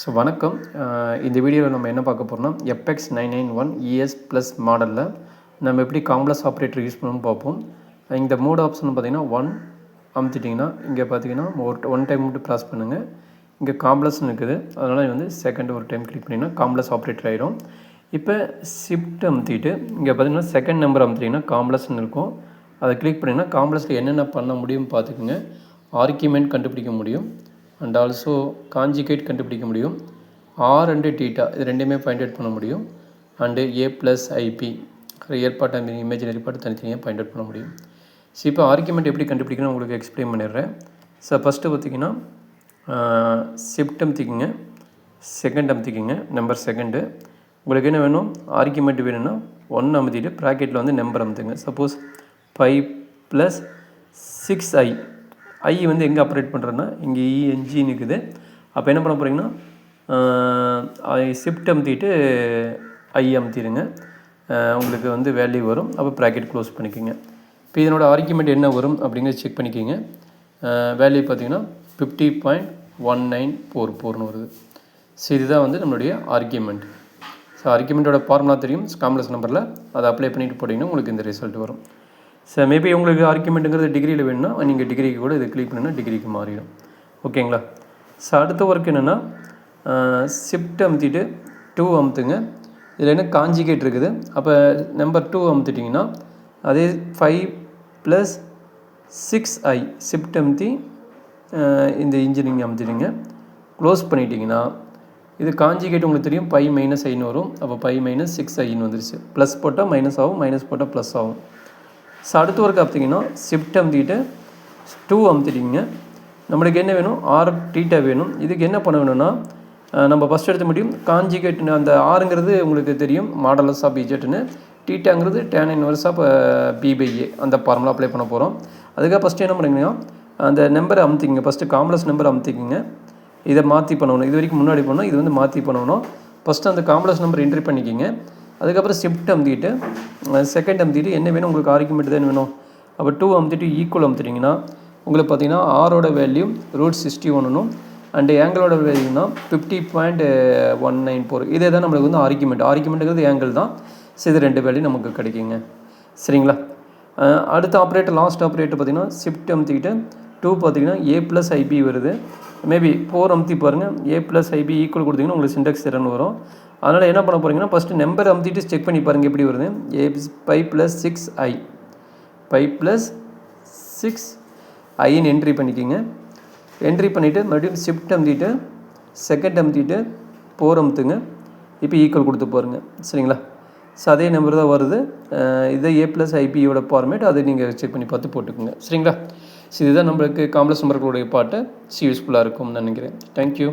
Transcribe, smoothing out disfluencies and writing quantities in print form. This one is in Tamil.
ஸோ வணக்கம். இந்த வீடியோவில் நம்ம என்ன பார்க்க போகிறோம்னா எப்எக்ஸ் 991 ES ப்ளஸ் மாடலில் நம்ம எப்படி காம்ப்ளெக்ஸ் ஆப்ரேட்டர் யூஸ் பண்ணணும்னு பார்ப்போம். இந்த மோட் ஆப்ஷன் பார்த்திங்கன்னா 1 அமுத்திட்டிங்கன்னா இங்கே பார்த்தீங்கன்னா ஒன் டைம் மட்டும் ப்ரெஸ் பண்ணுங்கள். இங்கே காம்ப்ளெக்ஸ்னு இருக்குது, அதனால் வந்து செகண்ட் ஒரு டைம் கிளிக் பண்ணிங்கன்னா காம்ப்ளெக்ஸ் ஆப்ரேட்டர் ஆகிடும். இப்போ ஷிஃப்ட் அமுத்திட்டு இங்கே பார்த்தீங்கன்னா செகண்ட் நம்பர் அமுத்திட்டிங்கன்னா காம்ப்ளெக்ஸ்னு இருக்கும். அதை கிளிக் பண்ணிங்கன்னா காம்ப்ளெக்ஸில் என்னென்ன பண்ண முடியும்னு பார்த்துக்குங்க. ஆர்கியூமெண்ட் கண்டுபிடிக்க முடியும், அண்ட் ஆல்சோ காஞ்சிகேட் கண்டுபிடிக்க முடியும். ஆர் அண்டு டீட்டா இது ரெண்டுமே ஃபைண்ட் அவுட் பண்ண முடியும். And A plus IP real part and imaginary part தனித்தனியாக ஃபைண்ட் அவுட் பண்ண முடியும். ஸோ இப்போ ஆர்கியூமெண்ட் எப்படி கண்டுபிடிக்கணும் உங்களுக்கு எக்ஸ்பிளைன் பண்ணிடுறேன். ஸோ ஃபஸ்ட்டு பார்த்திங்கன்னா ஷிஃப்ட் அமுத்திக்கிங்க, செகண்ட் அமுத்திக்கிங்க, நம்பர் செகண்டு. உங்களுக்கு என்ன வேணும், ஆர்கியூமெண்ட் வேணும்னா 1 அமுத்திட்டு ப்ராக்கெட்டில் வந்து நம்பர் அமுத்துங்க. சப்போஸ் 5 + 6i ஐ வந்து எங்கே ஆப்ரேட் பண்ணுறேன்னா இங்கே இஎன்ஜின்னு இருக்குது. அப்போ என்ன பண்ண போகிறீங்கன்னா ஷிஃப்ட் அமுத்திட்டு ஐ அமுத்திடுங்க, உங்களுக்கு வந்து வேல்யூ வரும். அப்போ ப்ராக்கெட் க்ளோஸ் பண்ணிக்கோங்க. இப்போ இதனோட ஆர்கியூமெண்ட் என்ன வரும் அப்படிங்கிறத செக் பண்ணிக்கோங்க. வேல்யூ பார்த்தீங்கன்னா 50.1944 வருது. ஸோ இதுதான் வந்து நம்மளுடைய ஆர்கியூமெண்ட். ஸோ ஆர்கியூமெண்ட்டோட ஃபார்முலா தெரியும், காம்ப்ளெக்ஸ் நம்பரில் அதை அப்ளை பண்ணிட்டு போட்டிங்கன்னா உங்களுக்கு இந்த ரிசல்ட் வரும். ஸோ மேபி உங்களுக்கு ஆர்கியூமெண்ட்டுங்கிறது டிகிரியில் வேணும்னா நீங்கள் டிகிரிக்கு கூட இதை கிளிக் பண்ணினா டிகிரிக்கு மாறிடும். ஓகேங்களா? ஸோ அடுத்த ஒர்க் என்னென்னா ஷிஃப்ட் அமுத்திட்டு 2 அமுத்துங்க. இதில் என்ன காஞ்சிகேட் இருக்குது. அப்போ நம்பர் 2 அமுத்திட்டிங்கன்னா அதே 5 + 6i ஷிஃப்ட் அமுத்தி இந்த இன்ஜினிங் அமுத்திட்டிங்க, க்ளோஸ் பண்ணிட்டீங்கன்னா இது காஞ்சிகேட் உங்களுக்கு தெரியும், 5 - iன்னு வரும். அப்போ 5 - 6iன்னு வந்துருச்சு. ப்ளஸ் போட்டால் மைனஸ் ஆகும், மைனஸ் போட்டால் ப்ளஸ் ஆகும். ஸோ அடுத்த ஒர்க் பார்த்தீங்கன்னா ஷிஃப்ட் அமுத்திட்டு 2 அமுத்திட்டிங்க. நம்மளுக்கு என்ன வேணும், ஆர் டீட்டா வேணும். இதுக்கு என்ன பண்ண வேணும்னா நம்ம ஃபஸ்ட் எடுத்த முடியும் காஞ்சிகேட்னு அந்த ஆறுங்கிறது உங்களுக்கு தெரியும் மாடலஸ் ஆஃப் இஜெட்னு, டீட்டாங்கிறது tan இன்வெர்ஸ் ஆஃப் b/a அந்த ஃபார்முலா அப்ளை பண்ண போகிறோம். அதுக்காக ஃபஸ்ட்டு என்ன பண்ணுறீங்கன்னா அந்த நம்பரை அமுத்திங்க, ஃபஸ்ட்டு காம்ப்ளெக்ஸ் நம்பர் அமுத்திக்கிங்க. இதை மாற்றி பண்ணணும், இது வரைக்கும் முன்னாடி பண்ணணும், இது வந்து மாற்றி பண்ணணும். ஃபஸ்ட்டு அந்த காம்ப்ளெக்ஸ் நம்பர் என்ட்ரி பண்ணிக்கிங்க. அதுக்கப்புறம் ஷிஃப்ட் அமுத்திட்டு செகண்ட் அமுத்திட்டு என்ன வேணும் உங்களுக்கு ஆர்கியூமெண்ட் தான் வேணும். அப்போ 2 அமுத்திட்டு ஈக்குவல் அமுத்திட்டிங்கன்னா உங்களுக்கு பார்த்தீங்கன்னா ஆரோட வேல்யூ √61 அண்டு ஏங்கிளோட வேல்யூனா 50.194. இதே தான் நம்மளுக்கு வந்து ஆர்கியூமெண்ட்டுங்கிறது ஏங்கிள் தான். ஸோ இது 2 வேல்யூ நமக்கு கிடைக்குங்க. சரிங்களா? அடுத்த ஆப்ரேட்டர் லாஸ்ட் ஆப்ரேட்டர் பார்த்திங்கன்னா ஷிஃப்ட் அமுத்திக்கிட்டு 2 பார்த்திங்கன்னா ஏ + ஐபி வருது. மேபி 4 அமுத்தி பாருங்கள், ஏ + ஐபி ஈக்குவல் கொடுத்திங்கன்னா உங்களுக்கு சின்டாக்ஸ் எரர் வரும். அதனால் என்ன பண்ண போகிறீங்கன்னா ஃபஸ்ட்டு நம்பர் அமுத்திட்டு செக் பண்ணி பாருங்கள் எப்படி வருது. 5 + 6i 5 + 6iன்னு என்ட்ரி பண்ணிக்கிங்க. என்ட்ரி பண்ணிவிட்டு மறுபடியும் ஷிஃப்ட் அமுத்திட்டு செகண்ட் அமுத்திட்டு 4 அமுத்துங்க. இப்போ ஈக்குவல் கொடுத்து பாருங்கள். சரிங்களா? ஸோ அதே நம்பர் தான் வருது. இதே ஏ + ஐபியோட ஃபார்மேட், அதை நீங்கள் செக் பண்ணி பார்த்து போட்டுக்கோங்க. சரிங்களா? ஸோ இதுதான் நம்மளுக்கு காம்ப்ளெக்ஸ் நம்பர்களுடைய பாட்டு யூஸ்ஃபுல்லாக இருக்கும்னு நினைக்கிறேன். தேங்க்யூ.